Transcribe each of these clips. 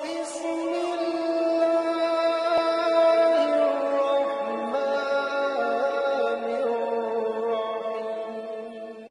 بسم الله الرحمن الرحيم.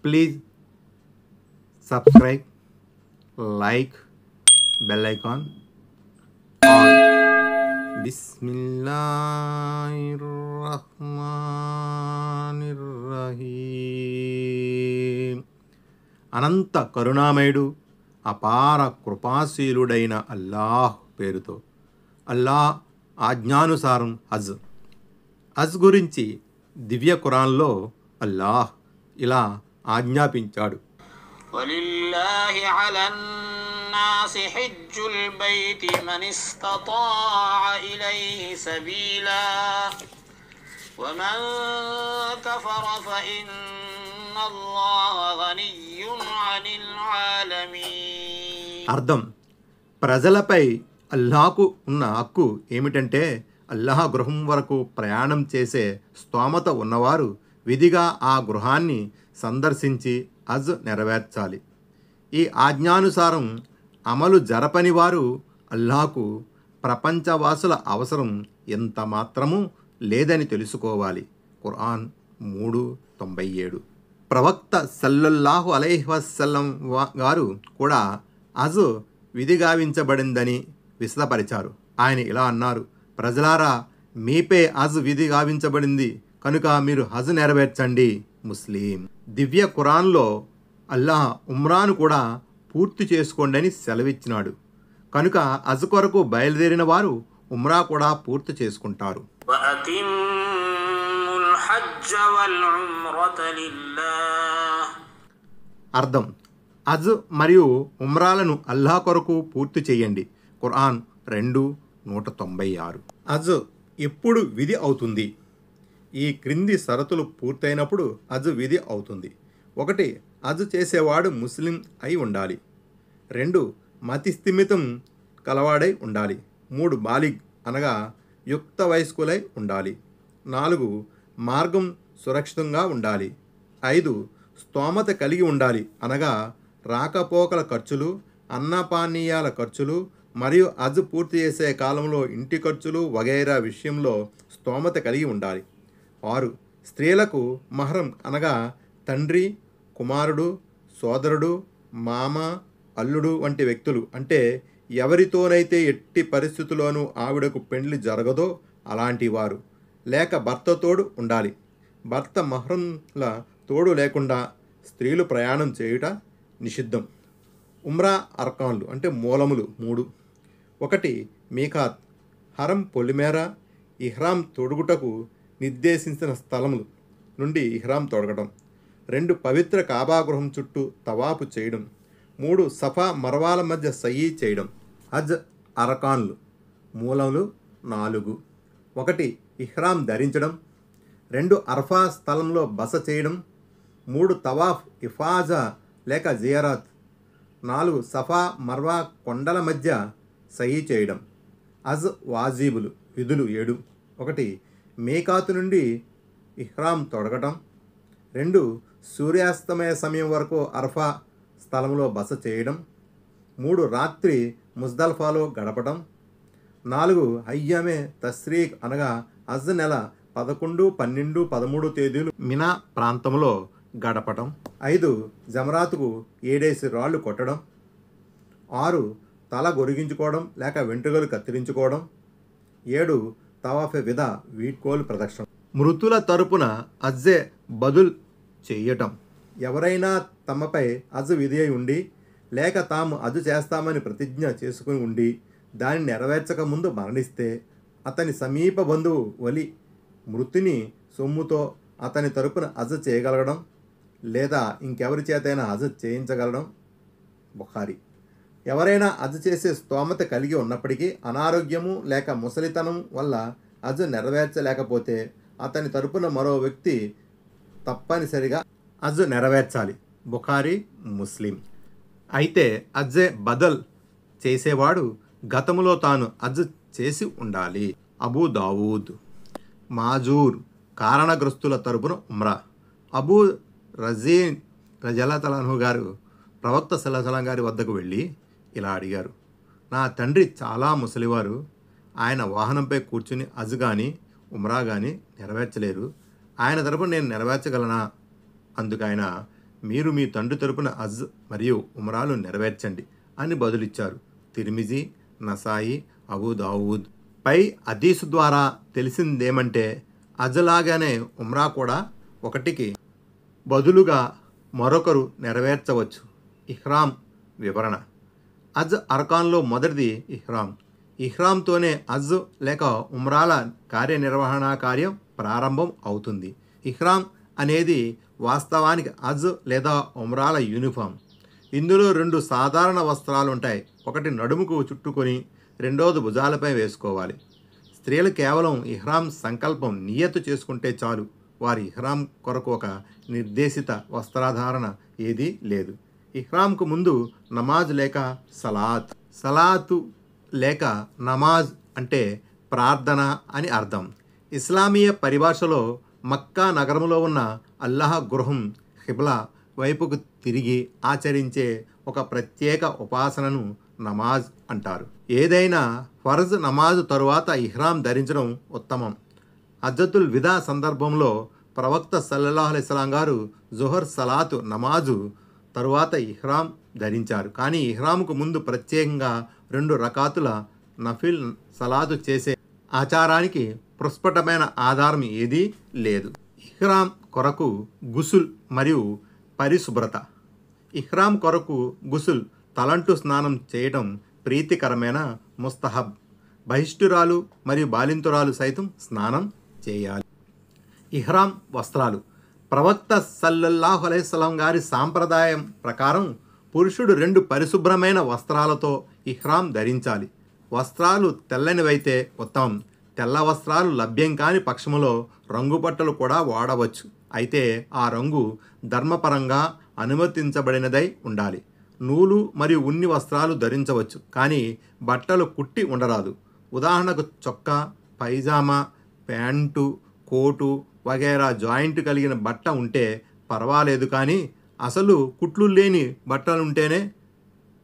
Please subscribe, like, bell icon on. బిస్మిల్లాహిర్రహ్మానిర్రహీం. అనంత కరుణామయుడు అపార కృపాశీలుడైన అల్లాహ్ పేరుతో. అల్లాహ్ ఆజ్ఞానుసారం హజ్ గురించి దివ్య ఖురాన్లో అల్లాహ్ ఇలా ఆజ్ఞాపించాడు. ولله على الناس حج البيت من استطاع إليه سبيلا ومن كفر فإن الله غني عن العالمين. అర్థం, ప్రజలపై అల్లాహకు ఉన్న హక్కు ఏమిటంటే అల్లాహ్ గృహం వరకు ప్రయాణం చేసే స్తోమత ఉన్నవారు విధిగా ఆ గృహాన్ని సందర్శించి హజ్ నెరవేర్చాలి. ఈ ఆజ్ఞానుసారం అమలు జరపని వారు అల్లాహకు ప్రపంచవాసుల అవసరం ఎంత మాత్రమూ లేదని తెలుసుకోవాలి. ఖురాన్ 3:97. ప్రవక్త సల్లల్లాహు అలైహి వసల్లం గారు కూడా హజ్ విధిగావించబడిందని విశదపరిచారు. ఆయన ఇలా అన్నారు: ప్రజలారా, మీపై హజ్ విధి గావించబడింది కనుక మీరు హజ్ నెరవేర్చండి. ముస్లిం. దివ్య ఖురాన్లో అల్లాహ్ ఉమ్రాను కూడా పూర్తి చేసుకోండి అని సెలవిచ్చినాడు. కనుక హజ్ కొరకు బయలుదేరిన వారు ఉమ్రా కూడా పూర్తి చేసుకుంటారు. وأتموا الحج والعمرة لله. అర్థం, హజ్ మరియు ఉమ్రాలను అల్లాహ్ కొరకు పూర్తి చేయండి. ఖురాన్ 2:196. హజ్ ఎప్పుడు విధి అవుతుంది? ఈ క్రింది షరతులు పూర్తయినప్పుడు హజ్ విధి అవుతుంది. 1. హజ్ చేసేవాడు ముస్లిం అయి ఉండాలి. 2. మతి స్థిమితం కలవాడై ఉండాలి. 3. బాలిగ్ అనగా యుక్త వయస్కులై ఉండాలి. 4. మార్గం సురక్షితంగా ఉండాలి. 5. స్తోమత కలిగి ఉండాలి అనగా రాకపోకల ఖర్చులు, అన్నపానీయాల ఖర్చులు మరియు హజ్ పూర్తి చేసే కాలంలో ఇంటి ఖర్చులు వగైరా విషయంలో స్తోమత కలిగి ఉండాలి. 6. స్త్రీలకు మహరం అనగా తండ్రి, కుమారుడు, సోదరుడు, మామ, అల్లుడు వంటి వ్యక్తులు, అంటే ఎవరితోనైతే ఎట్టి పరిస్థితుల్లోనూ ఆవిడకు పెండ్లి జరగదో అలాంటి వారు, లేక భర్త తోడు ఉండాలి. భర్త మహరంల తోడు లేకుండా స్త్రీలు ప్రయాణం చేయుట నిషిద్ధం. ఉమ్రా అర్కాన్లు అంటే మూలములు 3. 1. మీకాత్, హరం పొలిమేర, ఇహ్రాం తొడుగుటకు నిర్దేశించిన స్థలములు నుండి ఇహ్రాం తొడగడం. 2. పవిత్ర కాబాగృహం చుట్టూ తవాపు చేయడం. 3. సఫా మర్వాల మధ్య సయ్యి చేయడం. హజ్ అరకాన్లు మూలములు 4. 1. ఇహ్రాం ధరించడం. 2. అర్ఫా స్థలంలో బస చేయడం. 3. తవాఫ్ ఇఫాజా లేక జియారత్. 4. సఫా మర్వా కొండల మధ్య సయ్యి చేయడం. హజ్ వాజీబులు విధులు 7. 1. మీకాతు నుండి ఇహ్రాం తొడగటం. 2. సూర్యాస్తమయ సమయం వరకు అర్ఫా స్థలంలో బస చేయడం. 3. రాత్రి ముజ్దల్ఫాలో గడపడం. 4. అయ్యామే తస్రీక్ అనగా హజ్ నెల 11, 12, 13 తేదీలు మినా ప్రాంతంలో గడపటం. 5. జమరాతుకు 7 రాళ్ళు కొట్టడం. 6. తల గొరిగించుకోవడం లేక వెంట్రుకలు కత్తిరించుకోవడం. 7. తవాఫె విధ వీడ్కోలు ప్రదక్షిణ. మృతుల తరపున హజ్జే బదుల్ చేయటం. ఎవరైనా తమపై హజ్ విధి అయి ఉండి లేక తాము హజ్ చేస్తామని ప్రతిజ్ఞ చేసుకుని ఉండి దాన్ని నెరవేర్చక ముందు మరణిస్తే అతని సమీప బంధువు వలి మృతుని సొమ్ముతో అతని తరపున హజ్ చేయగలగడం లేదా ఇంకెవరి చేతైనా హజ్ చేయించగలడం. బుఖారీ. ఎవరైనా హజ్ చేసే స్తోమత కలిగి ఉన్నప్పటికీ అనారోగ్యము లేక ముసలితనం వల్ల హజ్ నెరవేర్చలేకపోతే అతని తరపున మరో వ్యక్తి తప్పనిసరిగా హజ్ నెరవేర్చాలి. బుఖారీ, ముస్లిం. అయితే హజ్జే బదల్ చేసేవాడు గతములో తాను హజ్ చేసి ఉండాలి. అబూ దావూద్. మాజూర్ కారణగ్రస్తుల తరపున ఉమ్రా. అబూ రజీన్ రజల్లాహు గారు ప్రవక్త సల్లల్లాహు గారి వద్దకు వెళ్ళి ఇలా అడిగారు, నా తండ్రి చాలా ముసలివారు, ఆయన వాహనంపై కూర్చుని హజ్ కానీ ఉమ్రా కానీ నెరవేర్చలేరు, ఆయన తరపున నేను నెరవేర్చగలనా? అందుకు ఆయన, మీరు మీ తండ్రి తరపున హజ్ మరియు ఉమ్రాలు నెరవేర్చండి అని బదులిచ్చారు. తిర్మిజీ, నసాయి, అబూ దావూద్. పై హదీసు ద్వారా తెలిసిందేమంటే హజ్ లాగానే ఉమ్రా కూడా ఒకటికి బదులుగా మరొకరు నెరవేర్చవచ్చు. ఇహ్రాం వివరణ. హజ్ అర్కాన్లో మొదటిది ఇహ్రాం. ఇహ్రాంతోనే హజ్ లేక ఉమ్రాల కార్యనిర్వహణ కార్యం ప్రారంభం అవుతుంది. ఇహ్రాం అనేది వాస్తవానికి హజ్ లేదా ఉమ్రాల యూనిఫామ్. ఇందులో 2 సాధారణ వస్త్రాలు ఉంటాయి. ఒకటి నడుముకు చుట్టుకొని రెండోది భుజాలపై వేసుకోవాలి. స్త్రీలు కేవలం ఇహ్రాం సంకల్పం నియతు చేసుకుంటే చాలు. వారి ఇహ్రాం కొరకు ఒక నిర్దేశిత వస్త్రధారణ ఏదీ లేదు. ఇహ్రాంకు ముందు నమాజ్ లేక సలాత్. సలాతు లేక నమాజ్ అంటే ప్రార్థన అని అర్థం. ఇస్లామీయ పరిభాషలో మక్కా నగరంలో ఉన్న అల్లాహ్ గృహం ఖిబ్లా వైపుకు తిరిగి ఆచరించే ఒక ప్రత్యేక ఉపాసనను నమాజ్ అంటారు. ఏదైనా ఫర్జ్ నమాజ్ తరువాత ఇహ్రాం ధరించడం ఉత్తమం. హజ్జతుల్ విదా సందర్భంలో ప్రవక్త సల్లల్లాహు అలైహి వసల్లం గారు జుహర్ సలాతు నమాజు తరువాత ఇహ్రాం ధరించారు. కానీ ఇహ్రాంకు ముందు ప్రత్యేకంగా 2 రకాతుల నఫిల్ సలాతు చేసే ఆచారానికి ప్రస్ఫుటమైన ఆధారం ఏదీ లేదు. ఇహ్రాం కొరకు గుసుల్ మరియు పరిశుభ్రత. ఇహ్రాం కొరకు గుసుల్ తలంటు స్నానం చేయటం ప్రీతికరమైన ముస్తహబ్. బహిష్టురాలు మరియు బాలింతురాలు సైతం స్నానం చేయాలి. ఇహ్రాం వస్త్రాలు. ప్రవక్త సల్లల్లాహు అలైహి వసల్లం గారి సాంప్రదాయం ప్రకారం పురుషుడు 2 పరిశుభ్రమైన వస్త్రాలతో ఇహ్రాం ధరించాలి. వస్త్రాలు తెల్లనివైతే ఉత్తమం. తెల్ల వస్త్రాలు లభ్యం కాని పక్షములో రంగు బట్టలు కూడా వాడవచ్చు. అయితే ఆ రంగు ధర్మపరంగా అనుమతించబడినదై ఉండాలి. నూలు మరియు ఉన్ని వస్త్రాలు ధరించవచ్చు, కానీ బట్టలు కుట్టి ఉండరాదు. ఉదాహరణకు చొక్కా, పైజామా, ప్యాంటు, కోటు వగైరా జాయింట్ కలిగిన బట్ట ఉంటే పర్వాలేదు, కానీ అసలు కుట్లు లేని బట్టలు ఉంటేనే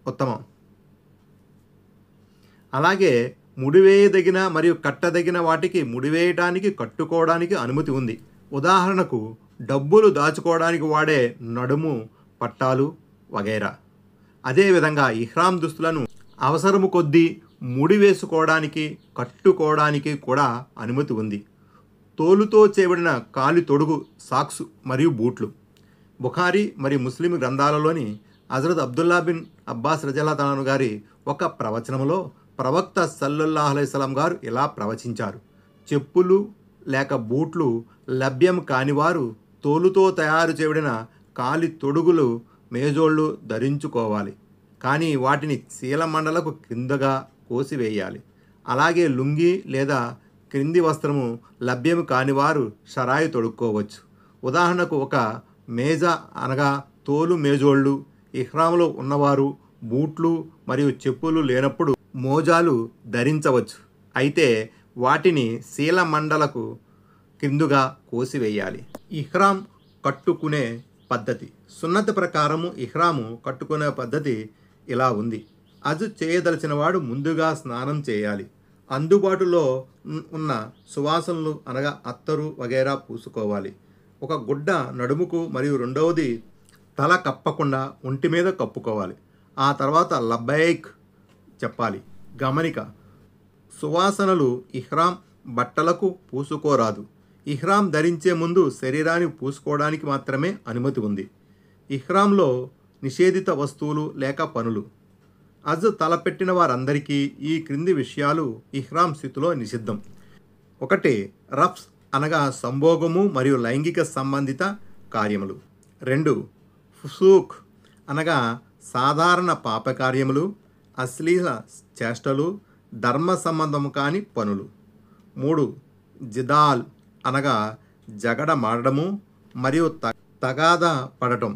ఉత్తమం. అలాగే ముడివేయదగిన మరియు కట్టదగిన వాటికి ముడివేయటానికి, కట్టుకోవడానికి అనుమతి ఉంది. ఉదాహరణకు డబ్బులు దాచుకోవడానికి వాడే నడుము పట్టాలు వగైరా. అదేవిధంగా ఇహ్రాం దుస్తులను అవసరము కొద్దీ ముడివేసుకోవడానికి, కట్టుకోవడానికి కూడా అనుమతి ఉంది. తోలుతో చేయబడిన కాలి తొడుగు, సాక్స్ మరియు బూట్లు. బుఖారీ మరియు ముస్లిం గ్రంథాలలోని హజరత్ అబ్దుల్లా బిన్ అబ్బాస్ రజల్లాహు అన్హు గారి ఒక ప్రవచనంలో ప్రవక్త సల్లల్లాహు అలైహి వసల్లం గారు ఇలా ప్రవచించారు: చెప్పులు లేక బూట్లు లభ్యం కానివారు తోలుతో తయారు చేయబడిన కాలి తొడుగులు, మేజోళ్ళు ధరించుకోవాలి, కానీ వాటిని శీలమండలకు కిందగా కోసివేయాలి. అలాగే లుంగి లేదా క్రింది వస్త్రము లభ్యం కానివారు షరాయి తొడుక్కోవచ్చు. ఉదాహరణకు ఒక మేజా అనగా తోలు మేజోళ్ళు. ఇహ్రాంలో ఉన్నవారు బూట్లు మరియు చెప్పులు లేనప్పుడు మోజాలు ధరించవచ్చు, అయితే వాటిని శీలమండలకు కిందుగా కోసివేయాలి. ఇహ్రాం కట్టుకునే పద్ధతి. సున్నత ప్రకారము ఇహ్రాము కట్టుకునే పద్ధతి ఇలా ఉంది. హజ్ చేయదలిచిన వాడు ముందుగా స్నానం చేయాలి. అందుబాటులో ఉన్న సువాసనలు అనగా అత్తరు వగైరా పూసుకోవాలి. ఒక గుడ్డ నడుముకు మరియు రెండవది తల కప్పకుండా ఒంటి మీద కప్పుకోవాలి. ఆ తర్వాత లబ్బైక్ చెప్పాలి. గమనిక: సువాసనలు ఇహ్రాం బట్టలకు పూసుకోరాదు. ఇహ్రాం ధరించే ముందు శరీరాన్ని పూసుకోవడానికి మాత్రమే అనుమతి ఉంది. ఇహ్రాంలో నిషేధిత వస్తువులు లేక పనులు. హజ్ తలపెట్టిన వారందరికీ ఈ క్రింది విషయాలు ఇహ్రాం స్థితిలో నిషిద్ధం. 1. రఫ్స్ అనగా సంభోగము మరియు లైంగిక సంబంధిత కార్యములు. 2. ఫుసూక్ అనగా సాధారణ పాపకార్యములు, అశ్లీల చేష్టలు, ధర్మ సంబంధము కాని పనులు. 3. జిదాల్ అనగా జగడమాడము మరియు తగాదా పడటం.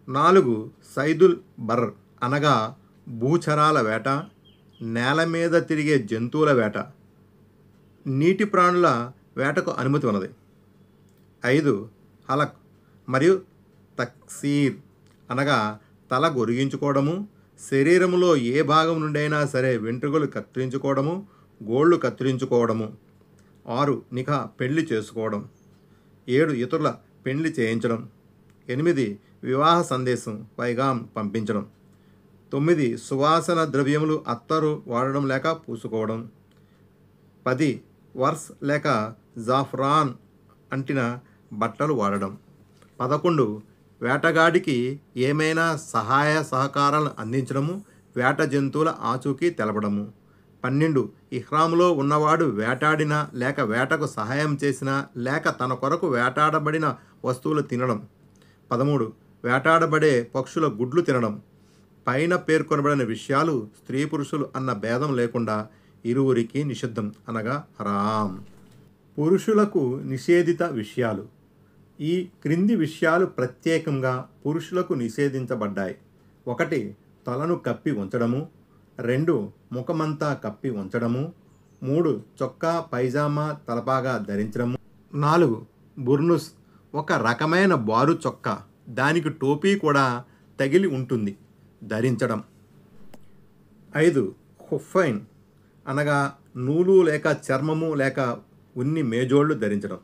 4. సైదుల్ బర్ అనగా భూచరాల వేట, నేల మీద తిరిగే జంతువుల వేట, నీటి ప్రాణుల వేటకు అనుమతి ఉన్నది. 5. హలక్ మరియు తక్సీర్ అనగా తల గొరిగించుకోవడము, శరీరంలో ఏ భాగం నుండి అయినా సరే వెంట్రుకలు కత్తిరించుకోవడము, గోళ్ళు కత్తిరించుకోవడము. 6 నికా పెళ్లి చేసుకోవడం. 7 ఇతరుల పెళ్లి చేయించడం. 8 వివాహ సందేశం పైగాం పంపించడం. 9 సువాసన ద్రవ్యములు అత్తరు వాడడం లేక పూసుకోవడం. 10 వర్స్ లేక జాఫ్రాన్ అంటిన బట్టలు వాడడం. 11 వేటగాడికి ఏమైనా సహాయ సహకారాలను అందించడము, వేట జంతువుల ఆచూకీ తెలపడము. 12 ఇహ్రాములో ఉన్నవాడు వేటాడినా లేక వేటకు సహాయం చేసినా లేక తన కొరకు వేటాడబడిన వస్తువులు తినడం. 13 వేటాడబడే పక్షుల గుడ్లు తినడం. పైన పేర్కొనబడిన విషయాలు స్త్రీ పురుషులు అన్న భేదం లేకుండా ఇరువురికి నిషిద్ధం, అనగా హరాం. పురుషులకు నిషేధిత విషయాలు. ఈ క్రింది విషయాలు ప్రత్యేకంగా పురుషులకు నిషేధించబడ్డాయి. 1 తలను కప్పి ఉంచడము. 2 ముఖమంతా కప్పి ఉంచడము. 3 చొక్కా పైజామా తలపాగా ధరించడము. 4 బుర్నుస్, ఒక రకమైన బారు చొక్కా, దానికి టోపీ కూడా తగిలి ఉంటుంది, ధరించడం. 5 హుఫైన్, అనగా నూలు లేక చర్మము లేక ఉన్ని మేజోళ్ళు ధరించడం.